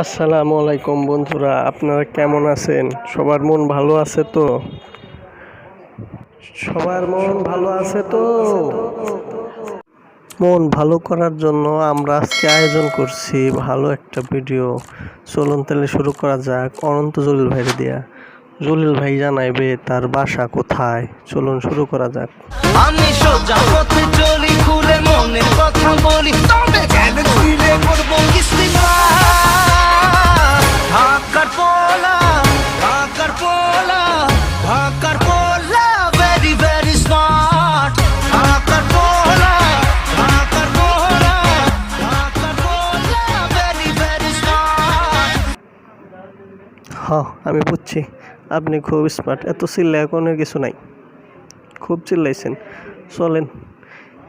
আসসালামু আলাইকুম বন্ধুরা, আপনারা কেমন আছেন? সবার মন ভালো আছে তো? সবার মন ভালো আছে তো? মন ভালো করার জন্য আমরা আজকে আয়োজন করছি ভালো একটা ভিডিও। চলুন তাহলে শুরু করা যাক অনন্ত জলিল ভাইয়ের দিয়া। জলিল ভাই জানাইবে তার বাসা কোথায়। চলুন শুরু করা যাক। আমি সোজা পথে চলি, খুলে মনের কথা বলি, তবে কেন ফিরে করবো কিস্তি ঢাকার পোলা, ঢাকার পোলা, ঢাকার পোলা, ভেরি ভেরি স্মার্ট। ঢাকার পোলা, ঢাকার পোলা, ঢাকার পোলা, ভেরি ভেরি স্মার্ট। আমি বুঝছি আপনি খুব স্মার্ট, এত চিল্লায় কোনো কিছু নাই, খুব চিল্লাইছেন। চলেন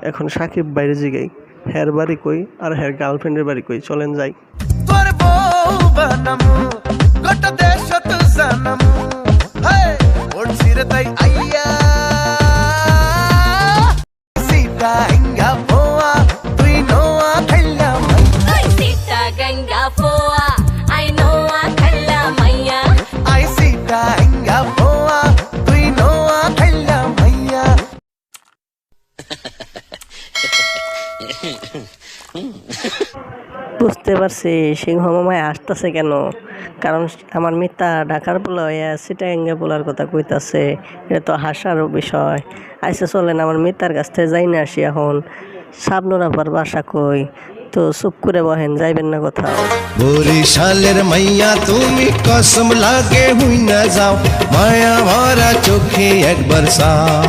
এখন সাকিব বাইরে জিগাই হের বাড়ি কই আর হের গার্লফ্রেন্ডের বাড়ি কই, চলেন যাই। তোর বউ বানামু, গোটা দেশ তো জানামু, ওর ছিড়ে তাই আইয়া সীতা গঙ্গা পোয়া, তুই নোয়া খেললাম Sita Ganga Poa, I know I kalla maya. I Sita Ganga পোয়া, তুই নোয়া খেললাম ভাইয়া। বুঝতে পারছি সিংহ মামায় আসতেছে কেন, কারণ আমার মিতা ঢাকার পোলা হইয়া সিটাগাঙ্গে পোলার কথা কইতাছে। এটা তো হাসার বিষয়। আইসে চলেন আমার মিতার কাছ থেকে যাই না আসি। এখন শাবনুর আপার বাসা কই, তো চুপ করে বহেন, যাইবেন না কোথাও। বরিশালের মাইয়া তুমি, কসম লাগে হুই না যাও, মায়া ভরা চোখে একবার চাও।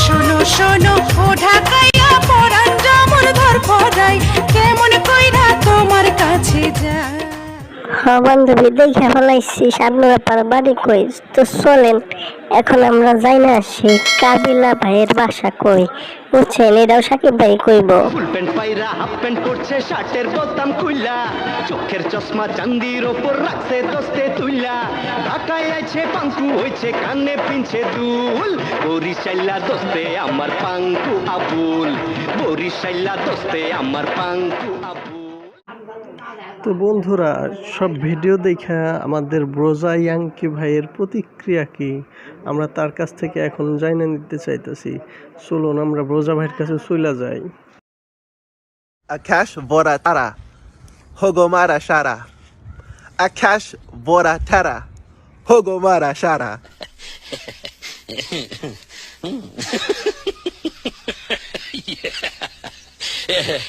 শোনো শোনো ও ঢাকাইয়া পরান জামর ধর পড়াই, কেমন কইরা তোমার কাছে যায়। হ্যাঁ বান্ধবী, দেখে ফেলাইছি শাবনুর আপার বাড়ি কই। তো চলেন এখন আমরা যাই না আসি কাবিলা ভাইয়ের বাসা কই। বুঝছেন, এটাও সাকিব ভাই কইব। ফুল প্যান্ট পাইরা হাফ প্যান্ট পরছে, শার্টের বোতাম খুইলা, চোখের চশমা চান্দির ওপর রাখছে দোস্তে তুইলা, ঢাকায় আছে পাঙ্কু হইছে, কানে পিনছে দুল, বরিশাইলা দোস্তে আমার পাঙ্কু আবুল, বরিশাইলা দোস্তে আমার পাঙ্কু আবুল। তো বন্ধুরা, সব ভিডিও দেখা আমাদের ব্রোজা ইয়াংকি ভাইয়ের প্রতিক্রিয়া কি আমরা তার কাছ থেকে এখন জানা নিতে চাইতেছি। চলুন আমরা ব্রোজা ভাইয়ের কাছে চলে যাই। Akash vora tara, hogomara shara. Akash vora tara, hogomara shara. Yeah.